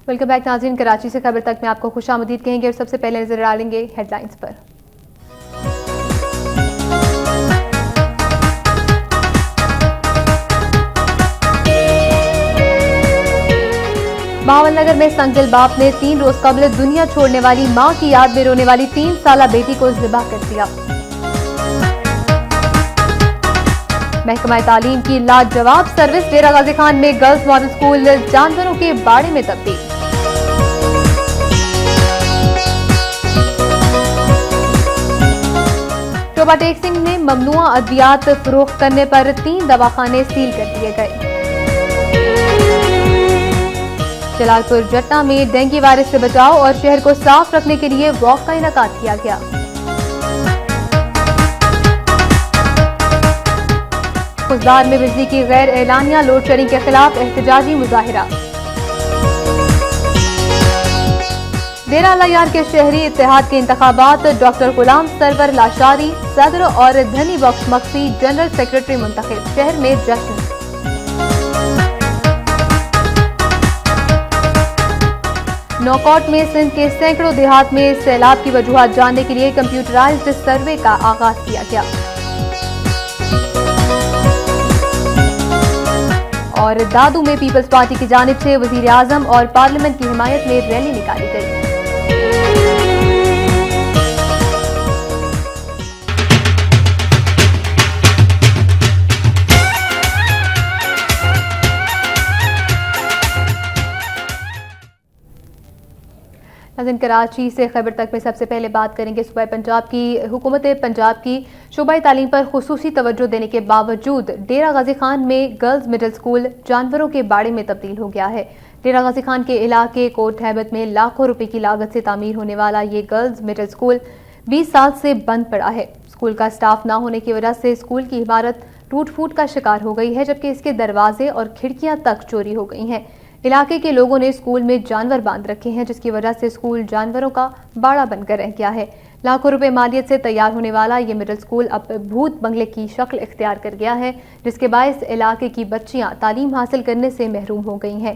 Welcome back ناظرین، کراچی سے خبر تک میں آپ کو خوش آمدید کہیں گے اور سب سے پہلے نظر ڈالیں گے ہیڈ لائنز پر۔ بہاول نگر میں سنگ دل باپ نے 3 روز قبل دنیا چھوڑنے والی ماں کی یاد میں رونے والی 3 سالہ بیٹی کو ذبح کر دیا۔ محکمہ تعلیم کی لاجواب سروس ڈیرہ غازی خان میں گرلز ماڈل اسکول جانوروں کے باڑے میں تبدیل۔ شعبہ ٹیکسنگ میں ممنوع ادویات فروخت کرنے پر 3 دواخانے سیل کر دیے گئے۔ جلال پور جٹا میں ڈینگی وائرس سے بچاؤ اور شہر کو صاف رکھنے کے لیے واک کا انعقاد کیا گیا۔ خضدار میں بجلی کی غیر اعلانیہ لوڈ شیڈنگ کے خلاف احتجاجی مظاہرہ۔ ڈیرہ اللہ یار کے شہری اتحاد کے انتخابات، ڈاکٹر غلام سرور لاشاری صدر اور دھنی بخش مکسی جنرل سیکرٹری منتخب، شہر میں جشن۔ نوکاٹ میں سندھ کے سینکڑوں دیہات میں سیلاب کی وجوہات جاننے کے لیے کمپیوٹرائزڈ سروے کا آغاز کیا گیا۔ اور دادو میں پیپلز پارٹی کی جانب سے وزیر اعظم اور پارلیمنٹ کی حمایت میں ریلی نکالی گئی۔ ناظرین، کراچی سے خیبر تک میں سب سے پہلے بات کریں گے صوبہ پنجاب کی۔ حکومت پنجاب کی شعبہ تعلیم پر خصوصی توجہ دینے کے باوجود ڈیرہ غازی خان میں گرلز مڈل اسکول جانوروں کے باڑے میں تبدیل ہو گیا ہے۔ ڈیرہ غازی خان کے علاقے کوٹ ہیبت میں لاکھوں روپے کی لاگت سے تعمیر ہونے والا یہ گرلز مڈل اسکول 20 سال سے بند پڑا ہے۔ اسکول کا سٹاف نہ ہونے کی وجہ سے اسکول کی عمارت ٹوٹ پھوٹ کا شکار ہو گئی ہے، جبکہ اس کے دروازے اور کھڑکیاں تک چوری ہو گئی ہیں۔ علاقے کے لوگوں نے اسکول میں جانور باندھ رکھے ہیں، جس کی وجہ سے اسکول جانوروں کا باڑا بن کر رہ گیا ہے۔ لاکھوں روپے مالیت سے تیار ہونے والا یہ مڈل اسکول اب بھوت بنگلے کی شکل اختیار کر گیا ہے، جس کے باعث علاقے کی بچیاں تعلیم حاصل کرنے سے محروم ہو گئی ہیں۔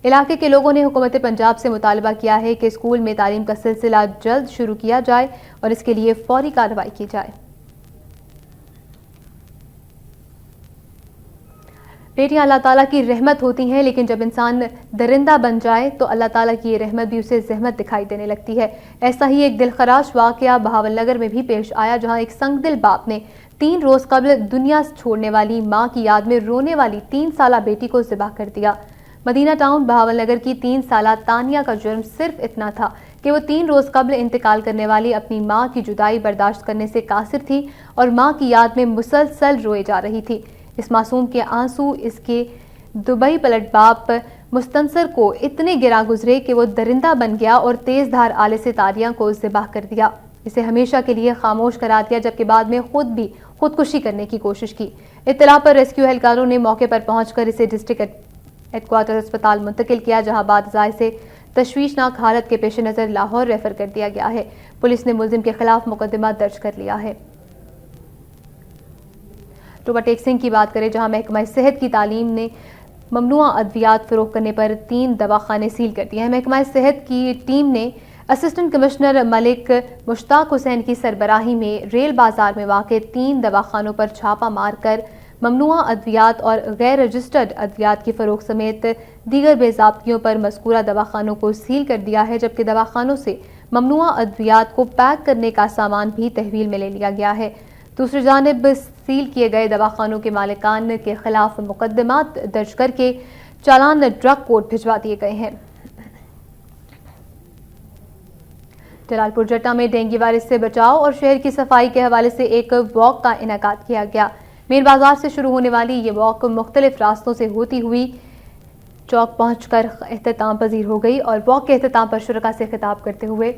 علاقے کے لوگوں نے حکومت پنجاب سے مطالبہ کیا ہے کہ اسکول میں تعلیم کا سلسلہ جلد شروع کیا جائے اور اس کے لیے فوری کارروائی کی جائے۔ بیٹیاں اللہ تعالیٰ کی رحمت ہوتی ہیں، لیکن جب انسان درندہ بن جائے تو اللہ تعالیٰ کی یہ رحمت بھی اسے زحمت دکھائی دینے لگتی ہے۔ ایسا ہی ایک دلخراش واقعہ بہاول نگر میں بھی پیش آیا، جہاں ایک سنگ دل باپ نے 3 روز قبل دنیا چھوڑنے والی ماں کی یاد میں رونے والی 3 سالہ بیٹی کو ذبح کر دیا۔ مدینہ ٹاؤن بہاول نگر کی 3 سالہ تانیہ کا جرم صرف اتنا تھا کہ وہ 3 روز قبل انتقال کرنے والی اپنی ماں کی جدائی برداشت کرنے سے قاصر تھی اور ماں کی یاد میں مسلسل روئے جا رہی تھی۔ اس معصوم کے آنسو اس کے دبئی پلٹ باپ مستنصر کو اتنے گرا گزرے کہ وہ درندہ بن گیا اور تیز دھار آلے سے تاریاں کو ذبح کر دیا، اسے ہمیشہ کے لیے خاموش کرا دیا، جبکہ بعد میں خود بھی خودکشی کرنے کی کوشش کی۔ اطلاع پر ریسکیو اہلکاروں نے موقع پر پہنچ کر اسے ڈسٹرکٹ ہیڈ کوارٹر اسپتال منتقل کیا، جہاں بعد ازاں سے تشویشناک حالت کے پیش نظر لاہور ریفر کر دیا گیا ہے۔ پولیس نے ملزم کے خلاف مقدمہ درج کر لیا ہے۔ شعبہ ٹیکسنگ کی بات کریں، جہاں محکمہ صحت کی تعلیم نے ممنوع ادویات فروخت کرنے پر 3 دواخانے سیل کر دیے ہیں۔ محکمہ صحت کی ٹیم نے اسسٹنٹ کمشنر ملک مشتاق حسین کی سربراہی میں ریل بازار میں واقع 3 دواخانوں پر چھاپہ مار کر ممنوع ادویات اور غیر رجسٹرڈ ادویات کی فروخت سمیت دیگر بے ضابطگیوں پر مذکورہ دواخانوں کو سیل کر دیا ہے، جبکہ دواخانوں سے ممنوع ادویات کو پیک کرنے کا سامان بھی تحویل میں لے لیا گیا ہے۔ دوسری جانب سیل کیے گئے دواخانوں کے مالکان کے خلاف مقدمات درج کر کے چالان ڈرگ کورٹ بھجوا دیے گئے ہیں۔ جلال پور جٹا میں ڈینگی وائرس سے بچاؤ اور شہر کی صفائی کے حوالے سے ایک واک کا انعقاد کیا گیا۔ مین بازار سے شروع ہونے والی یہ واک مختلف راستوں سے ہوتی ہوئی چوک پہنچ کر اختتام پذیر ہو گئی، اور واک کے اختتام پر شرکاء سے خطاب کرتے ہوئے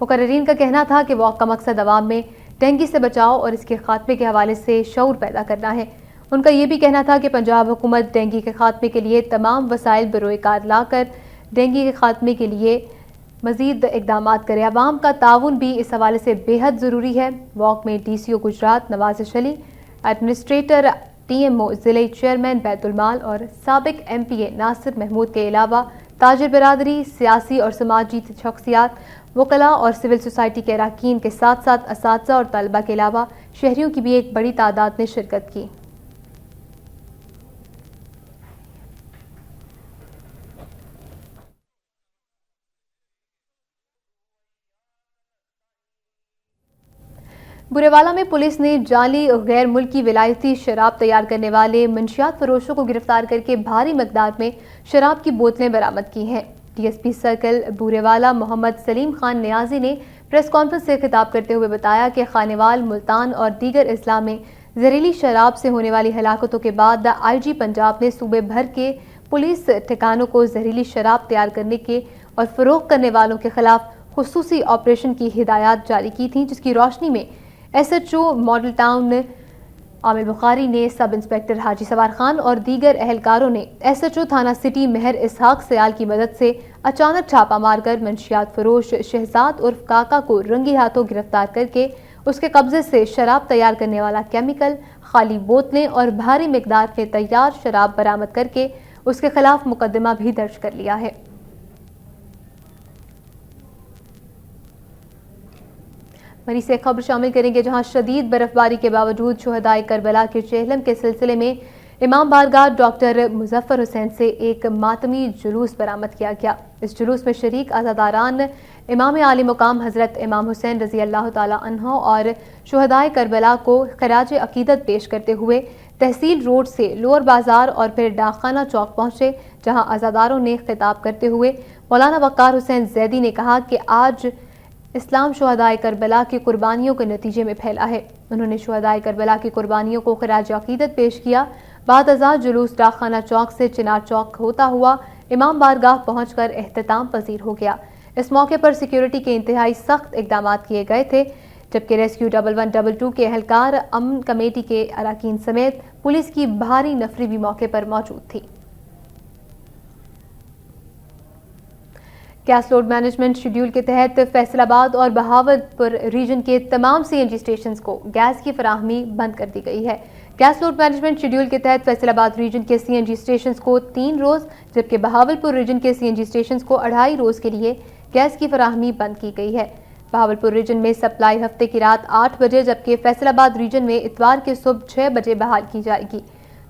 مقررین کا کہنا تھا کہ واک کا مقصد عوام میں ڈینگی سے بچاؤ اور اس کے خاتمے کے حوالے سے شعور پیدا کرنا ہے۔ ان کا یہ بھی کہنا تھا کہ پنجاب حکومت ڈینگی کے خاتمے کے لیے تمام وسائل بروئے کار لا کر ڈینگی کے خاتمے کے لیے مزید اقدامات کرے۔ عوام کا تعاون بھی اس حوالے سے بے حد ضروری ہے۔ واک میں ڈی سی او گجرات نواز شلی، ایڈمنسٹریٹر ٹی ایم او ضلعی چیئرمین بیت المال اور سابق ایم پی اے ناصر محمود کے علاوہ تاجر برادری، سیاسی اور سماجی شخصیات، وکلاء اور سول سوسائٹی کے اراکین کے ساتھ ساتھ اساتذہ اور طلبہ کے علاوہ شہریوں کی بھی ایک بڑی تعداد نے شرکت کی۔ بورےوالا میں پولیس نے جعلی غیر ملکی ولایتی شراب تیار کرنے والے منشیات فروشوں کو گرفتار کر کے بھاری مقدار میں شراب کی بوتلیں برآمد کی ہیں۔ ڈی ایس پی سرکل بورےوالا محمد سلیم خان نیازی نے پریس کانفرنس سے خطاب کرتے ہوئے بتایا کہ خانیوال، ملتان اور دیگر اضلاع میں زہریلی شراب سے ہونے والی ہلاکتوں کے بعد آئی جی پنجاب نے صوبے بھر کے پولیس ٹھکانوں کو زہریلی شراب تیار کرنے کے اور فروخت کرنے والوں کے خلاف خصوصی آپریشن کی ہدایات جاری کی تھیں، جس کی روشنی میں S H O Model Town Amir Bukhari نے سب انسپیکٹر حاجی سوار خان اور دیگر اہلکاروں نے ایس ایچ او تھانہ سٹی مہر اسحاق سیال کی مدد سے اچانک چھاپہ مار کر منشیات فروش شہزاد عرف کاکا کو رنگی ہاتھوں گرفتار کر کے اس کے قبضے سے شراب تیار کرنے والا کیمیکل، خالی بوتلیں اور بھاری مقدار میں تیار شراب برآمد کر کے اس کے خلاف مقدمہ بھی درج کر لیا ہے۔ مزید سے خبر شامل کریں گے، جہاں شدید برف باری کے باوجود شہدائے کربلا کے چہلم کے سلسلے میں امام بارگاہ ڈاکٹر مظفر حسین سے ایک ماتمی جلوس برآمد کیا گیا۔ اس جلوس میں شریک عزاداران امام عالی مقام حضرت امام حسین رضی اللہ تعالی عنہ اور شہدائے کربلا کو خراج عقیدت پیش کرتے ہوئے تحصیل روڈ سے لور بازار اور پھر ڈاکخانہ چوک پہنچے، جہاں عزاداروں نے خطاب کرتے ہوئے مولانا وقار حسین زیدی نے کہا کہ آج اسلام شہدائے کربلا کی قربانیوں کے نتیجے میں پھیلا ہے۔ انہوں نے شہدائے کربلا کی قربانیوں کو خراج عقیدت پیش کیا۔ بعد ازاں جلوس ڈاکخانہ چوک سے چنار چوک ہوتا ہوا امام بارگاہ پہنچ کر اختتام پذیر ہو گیا۔ اس موقع پر سیکیورٹی کے انتہائی سخت اقدامات کیے گئے تھے، جبکہ ریسکیو 1122 کے اہلکار، امن کمیٹی کے اراکین سمیت پولیس کی بھاری نفری بھی موقع پر موجود تھی۔ گیس لوڈ مینجمنٹ شیڈول کے تحت فیصل آباد اور بہاولپور ریجن کے تمام سی این جی اسٹیشنز کو گیس کی فراہمی بند کر دی گئی ہے۔ گیس لوڈ مینجمنٹ شیڈول کے تحت فیصل آباد ریجن کے سی این جی اسٹیشنز کو 3 روز جبکہ بہاولپور ریجن کے سی این جی اسٹیشنز کو 2.5 روز کے لیے گیس کی فراہمی بند کی گئی ہے۔ بہاولپور ریجن میں سپلائی ہفتے کی رات 8 بجے جبکہ فیصل آباد ریجن میں اتوار کے صبح 6 بجے بحال کی جائے گی۔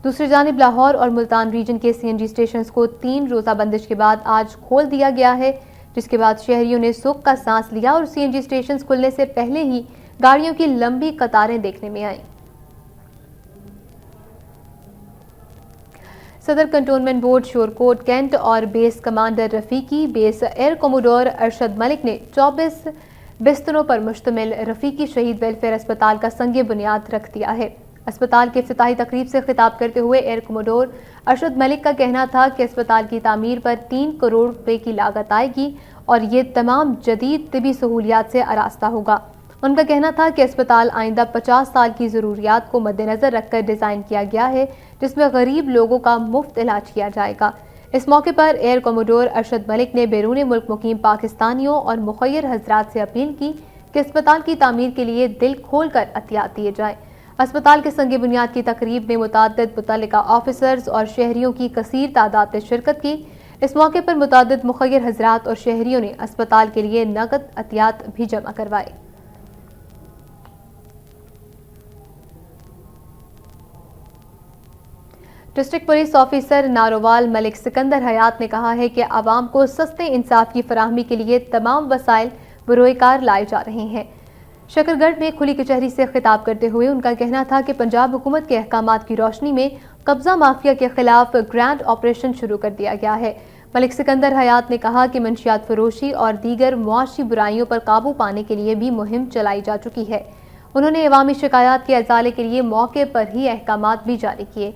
دوسری جانب لاہور اور ملتان ریجن کے سی این جی اسٹیشنز کو 3 روزہ بندش کے بعد آج کھول دیا گیا ہے، جس کے بعد شہریوں نے سکھ کا سانس لیا اور سی این جی اسٹیشنز کھلنے سے پہلے ہی گاڑیوں کی لمبی قطاریں دیکھنے میں آئیں۔ صدر کنٹونمنٹ بورڈ شورکوٹ کینٹ اور بیس کمانڈر رفیقی بیس ایئر کوموڈور ارشد ملک نے 24 بستروں پر مشتمل رفیقی شہید ویلفیئر اسپتال کا سنگ بنیاد رکھ دیا ہے۔ اسپتال کے افتتاحی تقریب سے خطاب کرتے ہوئے ایئر کوموڈور ارشد ملک کا کہنا تھا کہ اسپتال کی تعمیر پر 3 کروڑ روپے کی لاگت آئے گی اور یہ تمام جدید طبی سہولیات سے آراستہ ہوگا۔ ان کا کہنا تھا کہ اسپتال آئندہ 50 سال کی ضروریات کو مد نظر رکھ کر ڈیزائن کیا گیا ہے، جس میں غریب لوگوں کا مفت علاج کیا جائے گا۔ اس موقع پر ایئر کوموڈور ارشد ملک نے بیرون ملک مقیم پاکستانیوں اور مخیر حضرات سے اپیل کی کہ اسپتال کی تعمیر کے لیے دل کھول کر عطیات دیے جائیں۔ اسپتال کے سنگ بنیاد کی تقریب میں متعدد متعلقہ آفیسرز اور شہریوں کی کثیر تعداد نے شرکت کی۔ اس موقع پر متعدد مخیر حضرات اور شہریوں نے اسپتال کے لیے نقد عطیات بھی جمع کروائے۔ ڈسٹرکٹ پولیس آفیسر نارووال ملک سکندر حیات نے کہا ہے کہ عوام کو سستے انصاف کی فراہمی کے لیے تمام وسائل بروئے کار لائے جا رہے ہیں۔ شکرگڑھ میں کھلی کچہری سے خطاب کرتے ہوئے ان کا کہنا تھا کہ پنجاب حکومت کے احکامات کی روشنی میں قبضہ مافیا کے خلاف گرینڈ آپریشن شروع کر دیا گیا ہے۔ ملک سکندر حیات نے کہا کہ منشیات فروشی اور دیگر معاشی برائیوں پر قابو پانے کے لیے بھی مہم چلائی جا چکی ہے۔ انہوں نے عوامی شکایات کے ازالے کے لیے موقع پر ہی احکامات بھی جاری کیے۔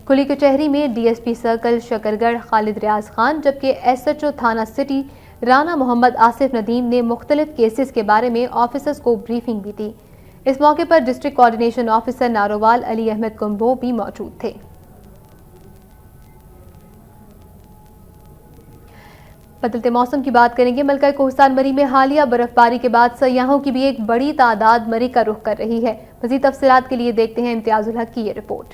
کھلی کچہری میں ڈی ایس پی سرکل شکرگڑھ خالد ریاض خان جبکہ ایس ایچ او تھانہ سٹی رانا محمد آصف ندیم نے مختلف کیسز کے بارے میں آفیسرز کو بریفنگ بھی دی۔ اس موقع پر ڈسٹرکٹ کوارڈینیشن آفیسر نارووال علی احمد کمبو بھی موجود تھے۔ بدلتے موسم کی بات کریں گے، ملکہ کوہستان مری میں حالیہ برف باری کے بعد سیاحوں کی بھی ایک بڑی تعداد مری کا رخ کر رہی ہے۔ مزید تفصیلات کے لیے دیکھتے ہیں امتیاز الحق کی یہ رپورٹ۔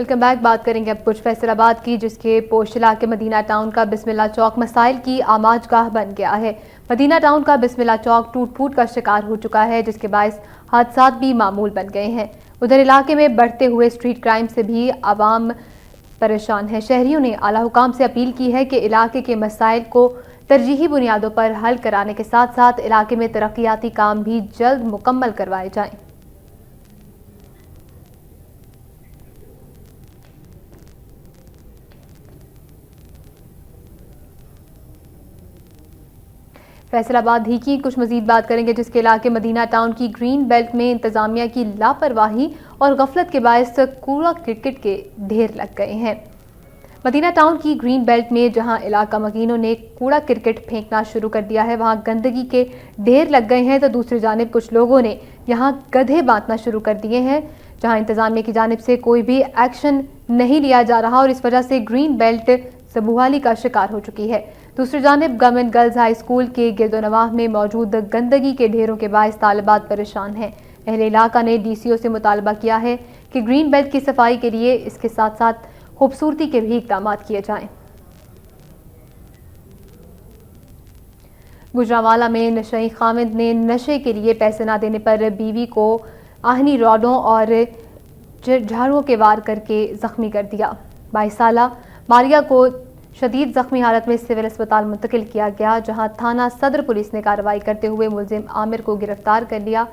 Welcome back. بات کریں گے اب کچھ فیصل آباد کی، جس کے پوش علاقے مدینہ ٹاؤن کا بسم اللہ چوک مسائل کی آماج گاہ بن گیا ہے. مدینہ ٹاؤن کا بسم اللہ چوک ٹوٹ پھوٹ کا شکار ہو چکا ہے، جس کے باعث حادثات بھی معمول بن گئے ہیں. ادھر علاقے میں بڑھتے ہوئے اسٹریٹ کرائم سے بھی عوام پریشان ہے. شہریوں نے اعلیٰ حکام سے اپیل کی ہے کہ علاقے کے مسائل کو ترجیحی بنیادوں پر حل کرانے کے ساتھ ساتھ علاقے میں ترقیاتی کام بھی جلد مکمل کروائے جائیں. فیصل آباد ہی کی کچھ مزید بات کریں گے، جس کے علاقے مدینہ ٹاؤن کی گرین بیلٹ میں انتظامیہ کی لاپرواہی اور غفلت کے باعث کوڑا کرکٹ کے ڈھیر لگ گئے ہیں. مدینہ ٹاؤن کی گرین بیلٹ میں جہاں علاقہ مکینوں نے کوڑا کرکٹ پھینکنا شروع کر دیا ہے، وہاں گندگی کے ڈھیر لگ گئے ہیں، تو دوسری جانب کچھ لوگوں نے یہاں گدھے بانٹنا شروع کر دیے ہیں، جہاں انتظامیہ کی جانب سے کوئی بھی ایکشن نہیں لیا جا رہا اور اس وجہ سے گرین بیلٹ زبوحالی کا شکار ہو چکی ہے. دوسری جانب گورنمنٹ گرلز ہائی اسکول کے گرد و نواح میں موجود گندگی کے ڈھیروں کے باعث طالبات پریشان ہیں. اہل علاقہ نے ڈی سی او سے مطالبہ کیا ہے کہ گرین بیلٹ کی صفائی کے لیے اس کے ساتھ ساتھ خوبصورتی کے بھی اقدامات کیے جائیں. گجرانوالہ میں نشئی خاوند نے نشے کے لیے پیسے نہ دینے پر بیوی کو آہنی راڈوں اور جھاڑوؤں کے وار کر کے زخمی کر دیا. 22 سالہ ماریا کو شدید زخمی حالت میں سول اسپتال منتقل کیا گیا، جہاں تھانہ صدر پولیس نے کارروائی کرتے ہوئے ملزم عامر کو گرفتار کر لیا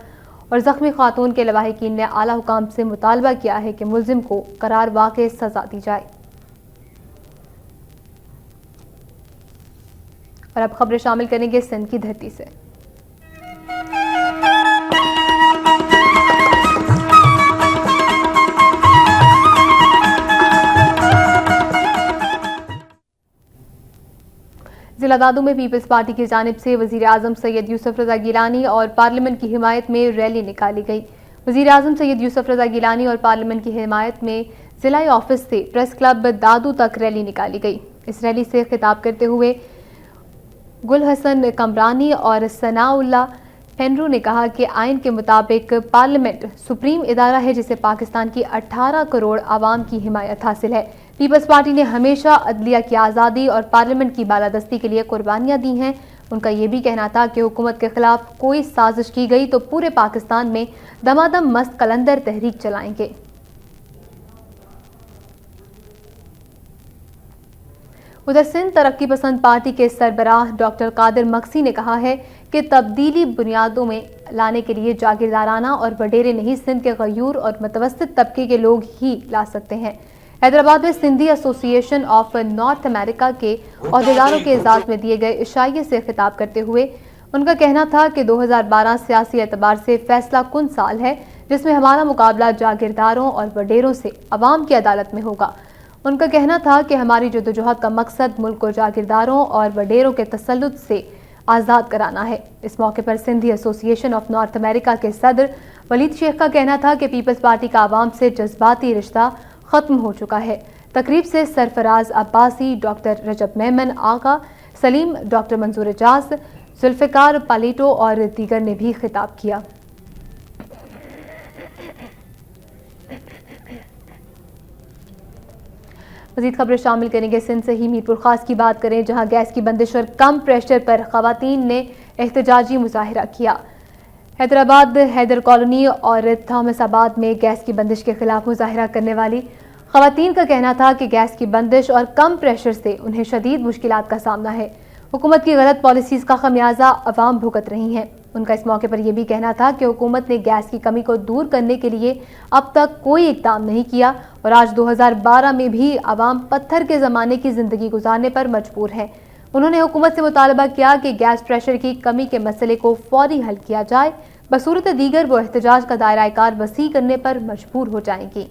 اور زخمی خاتون کے لواحقین نے اعلیٰ حکام سے مطالبہ کیا ہے کہ ملزم کو قرار واقع سزا دی جائے. اور اب خبریں شامل کریں گے سندھ کی دھرتی سے. ضلع دادو میں پیپلز پارٹی کی جانب سے وزیر اعظم سید یوسف رضا گیلانی اور پارلیمنٹ کی حمایت میں ریلی نکالی گئی. وزیر اعظم سید یوسف رضا گیلانی اور پارلیمنٹ کی حمایت میں ضلع آفس سے پریس کلب دادو تک ریلی نکالی گئی. اس ریلی سے خطاب کرتے ہوئے گل حسن کمرانی اور ثناء اللہ پینرو نے کہا کہ آئین کے مطابق پارلیمنٹ سپریم ادارہ ہے، جسے پاکستان کی 18 کروڑ عوام کی حمایت حاصل ہے. پیپلز پارٹی نے ہمیشہ عدلیہ کی آزادی اور پارلیمنٹ کی بالادستی کے لیے قربانیاں دی ہیں. ان کا یہ بھی کہنا تھا کہ حکومت کے خلاف کوئی سازش کی گئی تو پورے پاکستان میں دمادم مست قلندر تحریک چلائیں گے. ادھر سندھ ترقی پسند پارٹی کے سربراہ ڈاکٹر قادر مکسی نے کہا ہے کہ تبدیلی بنیادوں میں لانے کے لیے جاگیردارانہ اور وڈیرے نہیں، سندھ کے غیور اور متوسط طبقے کے لوگ ہی لا سکتے ہیں. حیدرآباد میں سندھی ایسوسی ایشن آف نارتھ امریکہ کے عہدیداروں کے اعزاز میں دیے گئے عشائیے سے خطاب کرتے ہوئے ان کا کہنا تھا کہ 2012 سیاسی اعتبار سے فیصلہ کن سال ہے، جس میں ہمارا مقابلہ جاگیرداروں اور وڈیروں سے عوام کی عدالت میں ہوگا. ان کا کہنا تھا کہ ہماری جدوجہد کا مقصد ملک کو جاگیرداروں اور وڈیروں کے تسلط سے آزاد کرانا ہے. اس موقع پر سندھی ایسوسی ایشن آف نارتھ امریکہ کے صدر ولید شیخ کا کہنا تھا کہ پیپلز پارٹی کا عوام سے جذباتی رشتہ ختم ہو چکا ہے. تقریب سے سرفراز عباسی، ڈاکٹر رجب میمن آغا، سلیم، ڈاکٹر منظور اجاز، ذوالفقار پالیٹو اور دیگر نے بھی خطاب کیا. مزید خبریں شامل کریں گے سندھ سے ہی میر پور خاص کی بات کریں، جہاں گیس کی بندش اور کم پریشر پر خواتین نے احتجاجی مظاہرہ کیا. حیدرآباد حیدر کالونی اور تھامس آباد میں گیس کی بندش کے خلاف مظاہرہ کرنے والی خواتین کا کہنا تھا کہ گیس کی بندش اور کم پریشر سے انہیں شدید مشکلات کا سامنا ہے. حکومت کی غلط پالیسیز کا خمیازہ عوام بھگت رہی ہیں. ان کا اس موقع پر یہ بھی کہنا تھا کہ حکومت نے گیس کی کمی کو دور کرنے کے لیے اب تک کوئی اقدام نہیں کیا اور آج 2012 میں بھی عوام پتھر کے زمانے کی زندگی گزارنے پر مجبور ہے. انہوں نے حکومت سے مطالبہ کیا کہ گیس پریشر کی کمی کے مسئلے کو فوری حل کیا جائے، بصورت دیگر وہ احتجاج کا دائرہ کار وسیع کرنے پر مجبور ہو جائیں گی.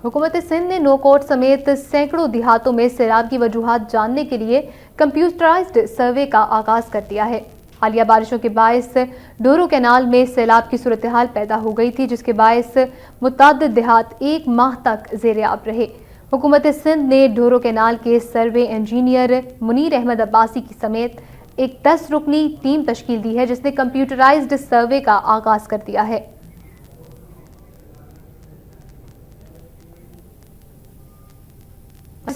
حکومت سندھ نے نو کوٹ سمیت سینکڑوں دیہاتوں میں سیلاب کی وجوہات جاننے کے لیے کمپیوٹرائزڈ سروے کا آغاز کر دیا ہے. حالیہ بارشوں کے باعث ڈورو کینال میں سیلاب کی صورتحال پیدا ہو گئی تھی، جس کے باعث متعدد دیہات ایک ماہ تک زیر آب رہے. حکومت سندھ نے ڈورو کینال کے سروے انجینئر منیر احمد عباسی کی سمیت ایک 10 رکنی ٹیم تشکیل دی ہے، جس نے کمپیوٹرائزڈ سروے کا آغاز کر دیا ہے.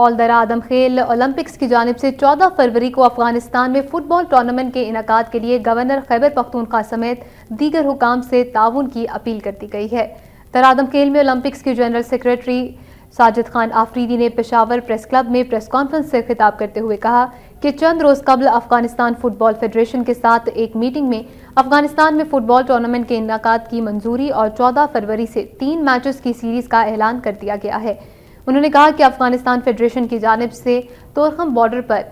آل درا آدم خیل اولمپکس کی جانب سے 14 فروری کو افغانستان میں فٹ بال ٹورنامنٹ کے انعقاد کے لیے گورنر خیبر پختونخوا سمیت دیگر حکام سے تعاون کی اپیل کر دی گئی ہے۔ درا آدم خیل میں اولمپکس کے جنرل سیکریٹری ساجد خان آفریدی نے پشاور پریس کلب میں پریس کانفرنس سے خطاب کرتے ہوئے کہا کہ چند روز قبل افغانستان فٹ بال فیڈریشن کے ساتھ ایک میٹنگ میں افغانستان میں فٹ بال ٹورنامنٹ کے انعقاد کی منظوری اور 14 فروری سے 3 میچز کی سیریز کا اعلان کر دیا گیا ہے۔ انہوں نے کہا کہ افغانستان فیڈریشن کی جانب سے تورخم بارڈر پر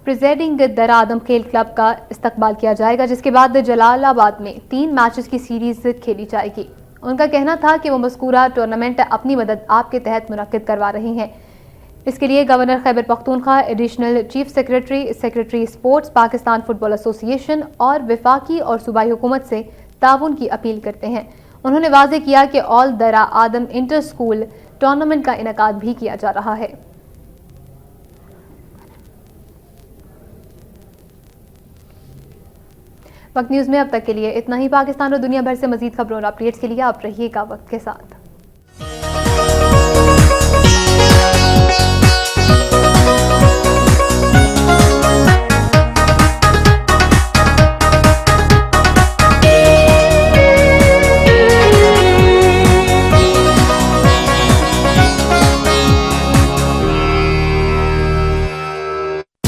پریزائڈنگ درا آدم خیل کلب کا استقبال کیا جائے گا، جس کے بعد جلال آباد میں 3 میچز کی سیریز کھیلی جائے گی۔ ان کا کہنا تھا کہ وہ مذکورہ ٹورنامنٹ اپنی مدد آپ کے تحت منعقد کروا رہے ہیں۔ اس کے لیے governor Khyber Pakhtunkhwa, additional chief secretary sports Pakistan football association اور وفاقی اور صوبائی حکومت سے تعاون کی اپیل کرتے ہیں۔ انہوں نے واضح کیا کہ آل درا آدم انٹر اسکول ٹورنامنٹ کا انعقاد بھی کیا جا رہا ہے۔ وقت نیوز میں اب تک کے لیے اتنا ہی۔ پاکستان اور دنیا بھر سے مزید خبروں اور اپڈیٹس کے لیے آپ رہیے گا وقت کے ساتھ۔